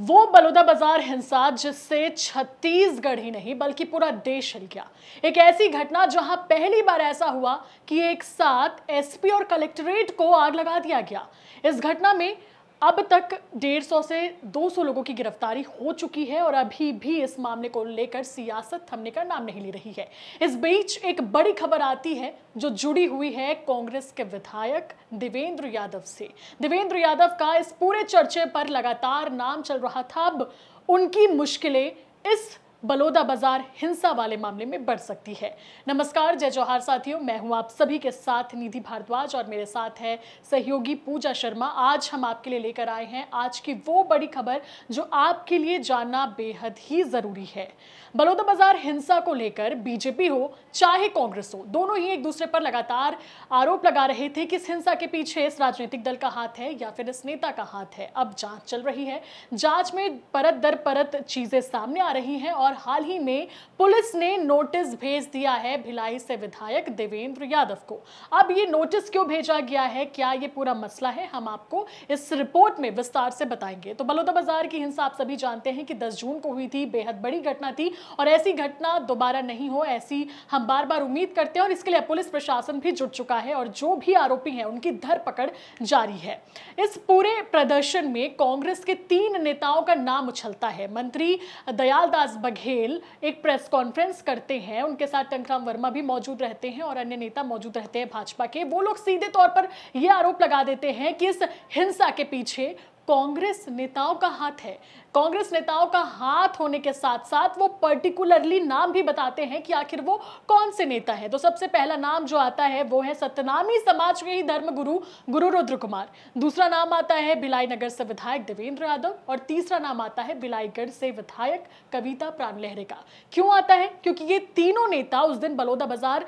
वो बलौदाबाजार हिंसा जिससे छत्तीसगढ़ ही नहीं बल्कि पूरा देश हिल गया। एक ऐसी घटना जहां पहली बार ऐसा हुआ कि एक साथ एसपी और कलेक्ट्रेट को आग लगा दिया गया। इस घटना में अब तक 150 से 200 लोगों की गिरफ्तारी हो चुकी है और अभी भी इस मामले को लेकर सियासत थमने का नाम नहीं ले रही है। इस बीच एक बड़ी खबर आती है जो जुड़ी हुई है कांग्रेस के विधायक देवेंद्र यादव से। देवेंद्र यादव का इस पूरे चर्चे पर लगातार नाम चल रहा था। अब उनकी मुश्किलें इस बलौदाबाजार हिंसा वाले मामले में बढ़ सकती है। नमस्कार, जय जोहार साथियों, मैं हूं आप सभी के साथ निधि भारद्वाज और मेरे साथ है सहयोगी पूजा शर्मा। आज हम आपके लिए लेकर आए हैं आज की वो बड़ी खबर जो आपके लिए जानना बेहद ही जरूरी है। बलौदाबाजार हिंसा को लेकर बीजेपी हो चाहे कांग्रेस हो, दोनों ही एक दूसरे पर लगातार आरोप लगा रहे थे कि इस हिंसा के पीछे इस राजनीतिक दल का हाथ है या फिर इस नेता का हाथ है। अब जांच चल रही है, जांच में परत दर परत चीजें सामने आ रही हैं और हाल ही में पुलिस ने नोटिस भेज दिया है भिलाई से विधायक देवेंद्र यादव को। अब ये नोटिस क्यों भेजा गया है, क्या ये पूरा मसला है, हम आपको इस रिपोर्ट में विस्तार से बताएंगे। तो बलौदाबाजार की हिंसा आप सभी जानते हैं कि 10 जून को हुई थी, बेहद बड़ी घटना थी और ऐसी घटना दोबारा नहीं हो, ऐसी हम बार बार उम्मीद करते हैं और इसके लिए पुलिस प्रशासन भी जुट चुका है और जो भी आरोपी हैं उनकी धरपकड़ जारी है। इस पूरे प्रदर्शन में कांग्रेस के 3 नेताओं का नाम उछलता है। मंत्री दयालदास बघेल एक प्रेस कॉन्फ्रेंस करते हैं, उनके साथ टंकराम वर्मा भी मौजूद रहते हैं और अन्य नेता मौजूद रहते हैं भाजपा के। वो लोग सीधे तौर पर यह आरोप लगा देते हैं कि इस हिंसा के पीछे कांग्रेस नेताओं का हाथ है। कांग्रेस नेताओं का हाथ होने के साथ साथ वो पर्टिकुलरली नाम भी बताते हैं कि आखिर वो कौन से नेता है। तो सबसे पहला नाम जो आता है वो है सतनामी समाज के ही धर्मगुरु गुरु रुद्र कुमार। दूसरा नाम आता है भिलाई नगर से विधायक देवेंद्र यादव और तीसरा नाम आता है भिलाईगढ़ से विधायक कविता प्राणलहरे का। क्यों आता है? क्योंकि ये तीनों नेता उस दिन बलौदाबाजार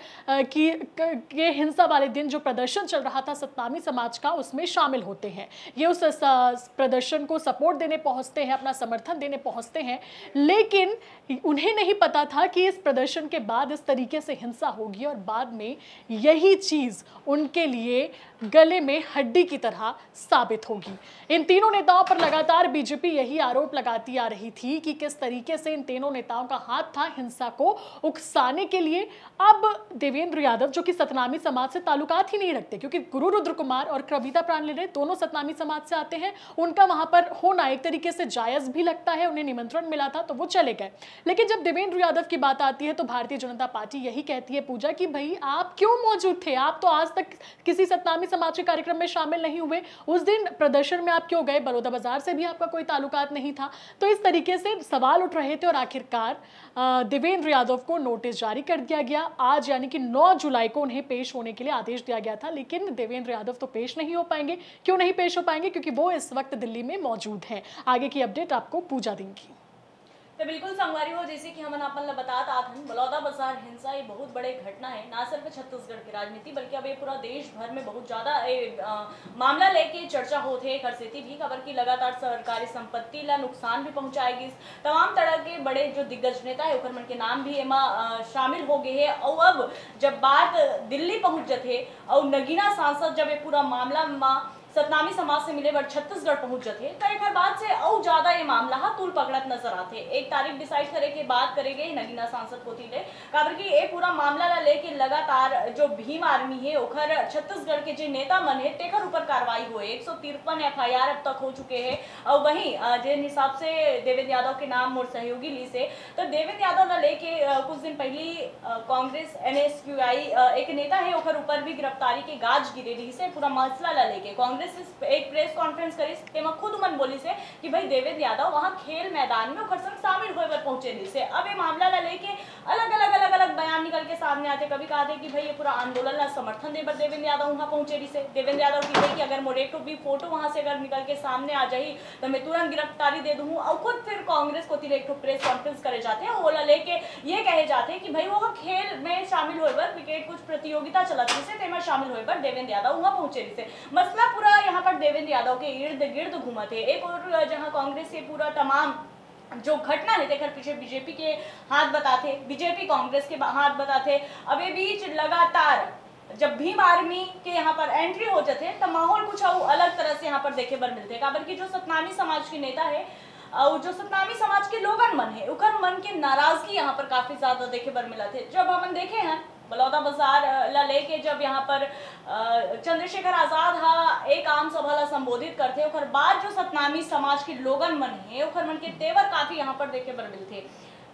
के हिंसा वाले दिन जो प्रदर्शन चल रहा था सतनामी समाज का, उसमें शामिल होते हैं। ये उस प्रदर्शन को सपोर्ट देने पहुंचते हैं, अपना समर्थन देने पहुंचते हैं, लेकिन उन्हें नहीं पता था कि इस प्रदर्शन के बाद इस तरीके से हिंसा होगी और बाद में यही चीज उनके लिए गले में हड्डी की तरह साबित होगी। इन तीनों नेताओं पर लगातार बीजेपी यही आरोप लगाती आ रही थी कि किस तरीके से इन तीनों नेताओं का हाथ था हिंसा को उकसाने के लिए। अब देवेंद्र यादव जो कि सतनामी समाज से ताल्लुकात ही नहीं रखते, क्योंकि गुरु रुद्र कुमार और कविता प्राणलहरे दोनों सतनामी समाज से आते हैं, उनका वहां पर होना एक तरीके से जायज भी लगता है। उन्हें निमंत्रण मिला था तो वो चले गए। लेकिन जब देवेंद्र यादव की बात आती है तो भारतीय जनता पार्टी यही कहती है पूजा कि भाई आप क्यों मौजूद थे, आप तो आज तक किसी सतनामी समाज के कार्यक्रम में शामिल नहीं हुए, उस दिन प्रदर्शन में आप क्यों गए, बलौदाबाजार से भी आपका कोई ताल्लुकात नहीं था। तो इस तरीके से सवाल उठ रहे थे और आखिरकार देवेंद्र यादव को नोटिस जारी कर दिया गया। आज यानी कि 9 जुलाई को उन्हें पेश होने के लिए आदेश दिया गया था, लेकिन देवेंद्र यादव तो पेश नहीं हो पाएंगे। क्यों नहीं पेश हो पाएंगे? क्योंकि वो इस वक्त दिल्ली में मौजूद हैं। आगे की अपडेट आपको पूजा देंगी। तो बिल्कुल संगवारी हो, जैसे कि हमन आपन ला बतात आत हन, बलौदाबाजार हिंसा ये बहुत बड़े घटना है, ना सिर्फ छत्तीसगढ़ की राजनीति बल्कि अब ये पूरा देश भर में बहुत ज्यादा मामला लेके चर्चा होते है। कर सेती भी खबर की लगातार सरकारी संपत्ति ला नुकसान भी पहुंचाएगी। तमाम तरह के बड़े जो दिग्गज नेता है ओकर मन के नाम भी एमा शामिल हो गए है। और अब जब बात दिल्ली पहुंच जाते और नगीना सांसद जब ये पूरा मामला सतनामी समाज से मिले बर छत्तीसगढ़ पहुंच जाते तो एक बाद से और ज्यादा ये मामला तूल पकड़त नजर आते। एक तारीख डिसाइड करे के बात करेंगे नगीना सांसद को ले काबर की ये पूरा मामला ला लेके लगातार जो भीम आर्मी है ओखर छत्तीसगढ़ के जो नेता मन है तेकर ऊपर कार्रवाई हुए 153 FIR अब तक हो चुके हैं। और वहीं जिन हिसाब से देवेंद्र यादव के नाम और सहयोगी ली से तो देवेंद्र यादव ला लेके कुछ दिन पहले कांग्रेस NSQI एक नेता है ओखर ऊपर भी गिरफ्तारी के गाज गिरे रही से पूरा मसला ला लेके कांग्रेस एक प्रेस कॉन्फ्रेंस करी तेमा खुद मन बोली से कि भाई देवेंद्र यादव वहां खेल मैदान में ओकर संग शामिल होए बर पहुंचे नहीं से। अब ये मामला ला लेके अलग-अलग बयान निकल के सामने आते। कभी कहते कि भाई ये पूरा आंदोलन ला समर्थन दे बर देवेंद्र यादव वहां पहुंचे रही से। देवेंद्र यादव की भाई कि अगर मोरे को भी फोटो वहां से अगर निकल के सामने आ जाही तो मैं तुरंत गिरफ्तारी दे दूं। और खुद फिर कांग्रेस को एक प्रेस कॉन्फ्रेंस करे जाते हैं, वो ला लेके ये कहे जाते हैं कि भाई वो खेल में शामिल होए बर क्रिकेट कुछ प्रतियोगिता चलत रही से तेमा शामिल होए बर देवेंद्र यादव वहां पहुंचे रही से। मसला पूरा यहाँ पर देवेंद्र यादव के इर्द गिर्द घूमते। एक और जहाँ कांग्रेस के पूरा तमाम जो घटना है देखकर पीछे बीजेपी के हाथ बताते, बीजेपी कांग्रेस के हाथ बताते। अब ये बीच लगातार जब भीम आर्मी के यहाँ पर एंट्री हो जाते तो माहौल कुछ अलग तरह से यहाँ पर देखे बर मिलते। काबर की जो सतनामी समाज के नेता है जो सतनामी समाज के लोगन मन है उकर मन के नाराजगी यहाँ पर काफी ज्यादा देखे बर मिला थे। जब हमन देखे हैं बलौदा बाजार ला लेके जब यहाँ पर चंद्रशेखर आजाद हा एक आम सभा ला संबोधित करते ओकर बाद जो सतनामी समाज के लोगन मन है ओकर मन के तेवर काफी यहाँ पर देखे बर मिलते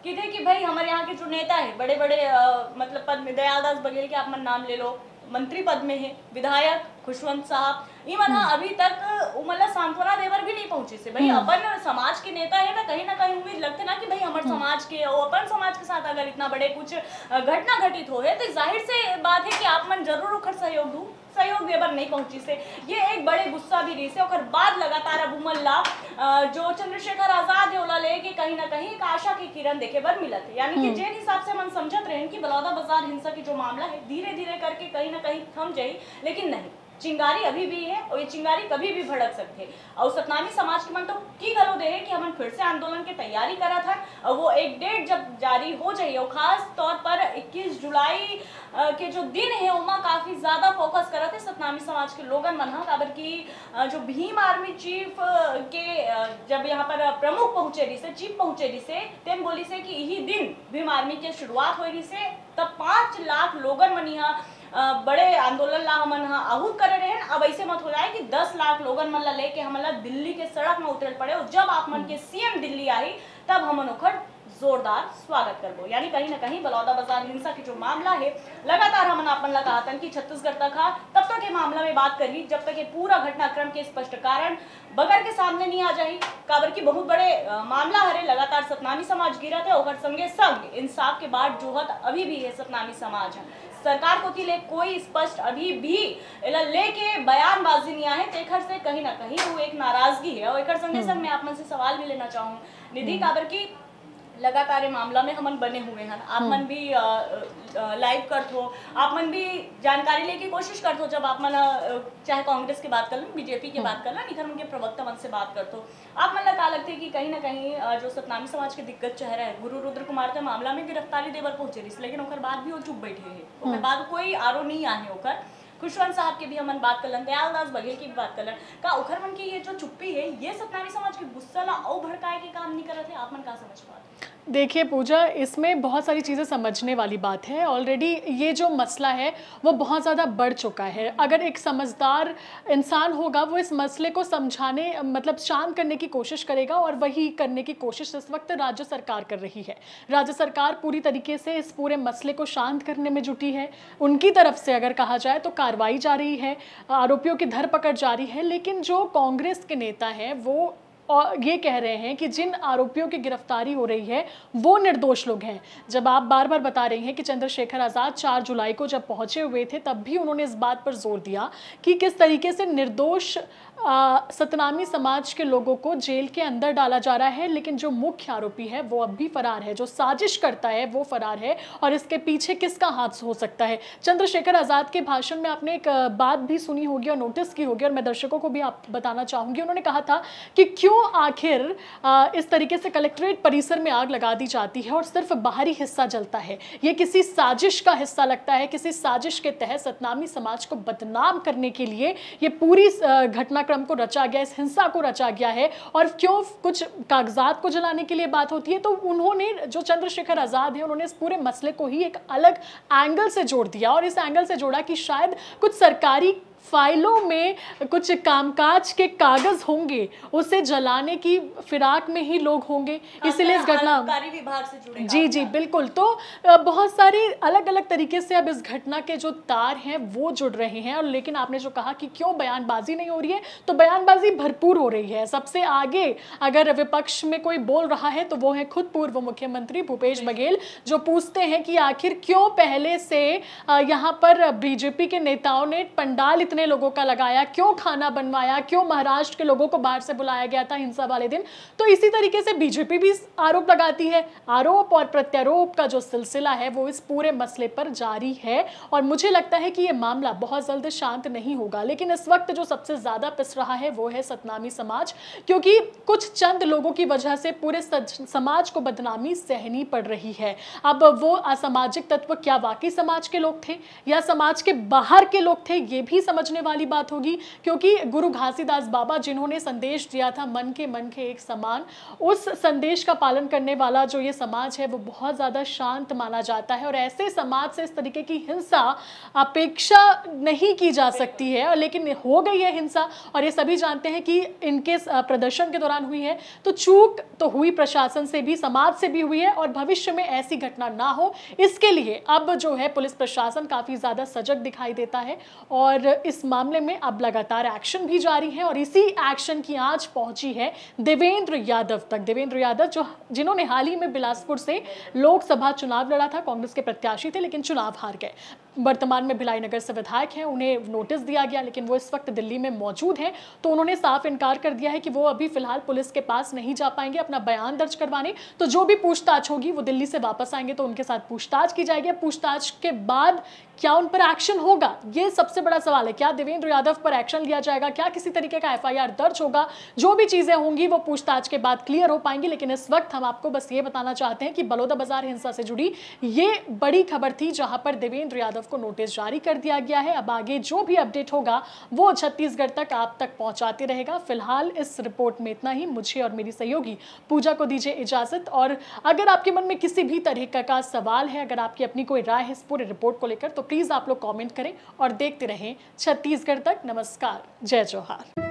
कि थे कि भाई हमारे यहाँ के जो नेता है बड़े बड़े मतलब पद में दयालदास बघेल के आप मन नाम ले लो, मंत्री पद में है, विधायक खुशवंत साहब इमन अभी तक मतलब सांत्वना देवर भी नहीं पहुंचे से भाई अपन समाज के नेता है ना कहीं उम्मीद लगते ना कि भाई हमारे समाज के और अपन समाज के साथ अगर इतना बड़े कुछ घटना घटित हो है तो जाहिर से बात है कि आप मन जरूर उखर सहयोग देवर नहीं पहुंची से ये एक बड़े गुस्सा भी रही से और बाद लगातार अब उमल्ला जो चंद्रशेखर आजाद है ओला लेके कहीं ना कहीं एक आशा की किरण देखे बर मिलत है। यानी कि जिन हिसाब से मन समझत रहे कि बलौदा बाजार हिंसा की जो मामला है धीरे धीरे करके कहीं ना कहीं थम जाए, लेकिन नहीं, चिंगारी अभी भी है और ये चिंगारी कभी भी भड़क सकते है। और सतनामी समाज के मन तो की गलो दे है कि हम फिर से आंदोलन की तैयारी करा था और वो एक डेट जब जारी हो जाए और खास तौर पर 21 जुलाई के जो दिन है उमा काफी ज्यादा फोकस करा थे सतनामी समाज के लोगन मन काबर की जो भीम आर्मी चीफ के जब यहाँ पर प्रमुख पहुंचे रही से चीफ पहुंचे रही से तेम बोली से कि यही दिन भीम आर्मी के शुरुआत हो रही से तब 5 लाख लोगन मन यहाँ बड़े आंदोलन ला हमन आहूत करे रहे। अब ऐसे मत हो जाए कि 10 लाख लोगन मन ला लेके हमला दिल्ली के सड़क में उतरल पड़े और जब आप मन के सीएम दिल्ली आई तब हमन ओखर जोरदार स्वागत करबो। यानी कहीं ना कहीं बलौदा बाजार हिंसा की जो मामला है लगातार हमन आपन ला कहा कि छत्तीसगढ़ तक हा तब तक ये मामला में बात करी जब तक ये पूरा घटनाक्रम के स्पष्ट कारण बगैर के सामने नहीं आ जाए। काबर की बहुत बड़े मामला हरे लगातार सतनामी समाज गिरा थे और संगे संग इंसाफ के बाद जोहत अभी भी है सतनामी समाज है। सरकार को ले कोई स्पष्ट अभी भी लेके बयानबाजी नहीं आए तेखर से कहीं ना कहीं वो एक नाराजगी है। और एक संगे संग मैं आप मन से सवाल भी लेना चाहूँ निधि, काबर की लगातार मामला में हमन बने हुए हैं, आप मन भी लाइव करते हो, आप मन भी जानकारी लेके कोशिश करते हो जब आप मन चाहे कांग्रेस की बात कर लो बीजेपी की बात कर लो निखर उनके प्रवक्ता मन से बात करते हो, आप मन लगा लगते कि कहीं ना कहीं जो सतनामी समाज के दिग्गज चेहरा है गुरु रुद्र कुमार के मामला में गिरफ्तारी देवर पहुंचे रही लेकिन ओकर बाद भी वो चुप बैठे है, ओकर बाद कोई आरो नहीं आए ओकर खुशवंत साहब के भी हमन बात कर लन, दयालदास बघेल की भी बात कर लन का उखर मन की ये जो चुप्पी है ये सतनामी समाज के गुस्सा ला और भड़काए के काम नहीं कर रहे थे। आप मन का समझ पाते? देखिए पूजा, इसमें बहुत सारी चीज़ें समझने वाली बात है। ऑलरेडी ये जो मसला है वो बहुत ज़्यादा बढ़ चुका है। अगर एक समझदार इंसान होगा वो इस मसले को समझाने मतलब शांत करने की कोशिश करेगा और वही करने की कोशिश इस वक्त राज्य सरकार कर रही है। राज्य सरकार पूरी तरीके से इस पूरे मसले को शांत करने में जुटी है। उनकी तरफ से अगर कहा जाए तो कार्रवाई जारी है, आरोपियों की धरपकड़ जारी है, लेकिन जो कांग्रेस के नेता हैं वो और ये कह रहे हैं कि जिन आरोपियों की गिरफ्तारी हो रही है वो निर्दोष लोग हैं। जब आप बार बार बता रहे हैं कि चंद्रशेखर आज़ाद 4 जुलाई को जब पहुंचे हुए थे तब भी उन्होंने इस बात पर जोर दिया कि किस तरीके से निर्दोष सतनामी समाज के लोगों को जेल के अंदर डाला जा रहा है, लेकिन जो मुख्य आरोपी है वो अब भी फरार है, जो साजिश करता है वो फरार है और इसके पीछे किसका हाथ हो सकता है। चंद्रशेखर आज़ाद के भाषण में आपने एक बात भी सुनी होगी और नोटिस की होगी और मैं दर्शकों को भी आप बताना चाहूँगी। उन्होंने कहा था कि क्यों आखिर इस तरीके से कलेक्ट्रेट परिसर में आग लगा दी जाती है और सिर्फ बाहरी हिस्सा जलता है। ये किसी साजिश का हिस्सा लगता है, किसी साजिश के तहत सतनामी समाज को बदनाम करने के लिए ये पूरी घटनाक्रम को रचा गया, इस हिंसा को रचा गया है। और क्यों कुछ कागजात को जलाने के लिए बात होती है, तो उन्होंने जो चंद्रशेखर आज़ाद है उन्होंने इस पूरे मसले को ही एक अलग एंगल से जोड़ दिया और इस एंगल से जोड़ा कि शायद कुछ सरकारी फाइलों में कुछ कामकाज के कागज होंगे, उसे जलाने की फिराक में ही लोग होंगे, इसलिए इस घटना विभाग से जुड़े जी बिल्कुल। तो बहुत सारी अलग अलग तरीके से अब इस घटना के जो तार हैं वो जुड़ रहे हैं। और लेकिन आपने जो कहा कि क्यों बयानबाजी नहीं हो रही है, तो बयानबाजी भरपूर हो रही है। सबसे आगे अगर विपक्ष में कोई बोल रहा है तो वो है खुद पूर्व मुख्यमंत्री भूपेश बघेल, जो पूछते हैं कि आखिर क्यों पहले से यहाँ पर बीजेपी के नेताओं ने पंडाल इतने लोगों का लगाया, क्यों खाना बनवाया, क्यों महाराष्ट्र के लोगों को बाहर से बुलाया गया था हिंसा वाले दिन। तो इसी तरीके से बीजेपी भी आरोप लगाती है। आरोप और प्रत्यारोप का जो सिलसिला है वो इस पूरे मसले पर जारी है और मुझे लगता है कि ये मामला बहुत जल्द शांत नहीं होगा। लेकिन इस वक्त जो सबसे ज्यादा पिस रहा है वो है सतनामी समाज, क्योंकि कुछ चंद लोगों की वजह से पूरे समाज को बदनामी सहनी पड़ रही है। अब वो असामाजिक तत्व क्या वाकई समाज के लोग थे या समाज के बाहर के लोग थे, ये भी समझ समझने वाली बात होगी, क्योंकि गुरु घासीदास बाबा जिन्होंने संदेश दिया था मन के एक समान, उस संदेश का पालन करने वाला जो ये समाज है वो बहुत ज़्यादा शांत माना जाता है। और ऐसे समाज से इस तरीके की हिंसा अपेक्षा नहीं की जा सकती है, और लेकिन हो गई है हिंसा, और ये सभी जानते हैं कि इनके प्रदर्शन के दौरान हुई है। तो चूक तो हुई, प्रशासन से भी, समाज से भी हुई है, और भविष्य में ऐसी घटना ना हो इसके लिए अब जो है पुलिस प्रशासन काफ़ी ज़्यादा सजग दिखाई देता है, और इस मामले में अब लगातार एक्शन भी जारी है। और इसी एक्शन की आंच पहुंची है देवेंद्र यादव तक। देवेंद्र यादव जिन्होंने हाल ही में बिलासपुर से लोकसभा चुनाव लड़ा था, कांग्रेस के प्रत्याशी थे, लेकिन चुनाव हार गए। वर्तमान में भिलाई नगर से विधायक हैं, उन्हें नोटिस दिया गया, लेकिन वो इस वक्त दिल्ली में मौजूद हैं। तो उन्होंने साफ इनकार कर दिया है कि वो अभी फिलहाल पुलिस के पास नहीं जा पाएंगे अपना बयान दर्ज करवाने। तो जो भी पूछताछ होगी वो दिल्ली से वापस आएंगे तो उनके साथ पूछताछ की जाएगी। पूछताछ के बाद क्या उन पर एक्शन होगा, ये सबसे बड़ा सवाल है। क्या देवेंद्र यादव पर एक्शन लिया जाएगा, क्या किसी तरीके का एफआईआर दर्ज होगा, जो भी चीजें होंगी वो पूछताछ के बाद क्लियर हो पाएंगी। लेकिन इस वक्त हम आपको बस ये बताना चाहते हैं कि बलौदाबाजार हिंसा से जुड़ी ये बड़ी खबर थी, जहां पर देवेंद्र यादव को नोटिस जारी कर दिया गया है। अब आगे जो भी अपडेट होगा वो छत्तीसगढ़ तक आप तक पहुंचाते रहेगा। फिलहाल इस रिपोर्ट में इतना ही। मुझे और मेरी सहयोगी पूजा को दीजिए इजाजत। और अगर आपके मन में किसी भी तरह का सवाल है, अगर आपकी अपनी कोई राय है इस पूरे रिपोर्ट को लेकर, तो प्लीज आप लोग कमेंट करें और देखते रहें छत्तीसगढ़ तक। नमस्कार, जय जोहार।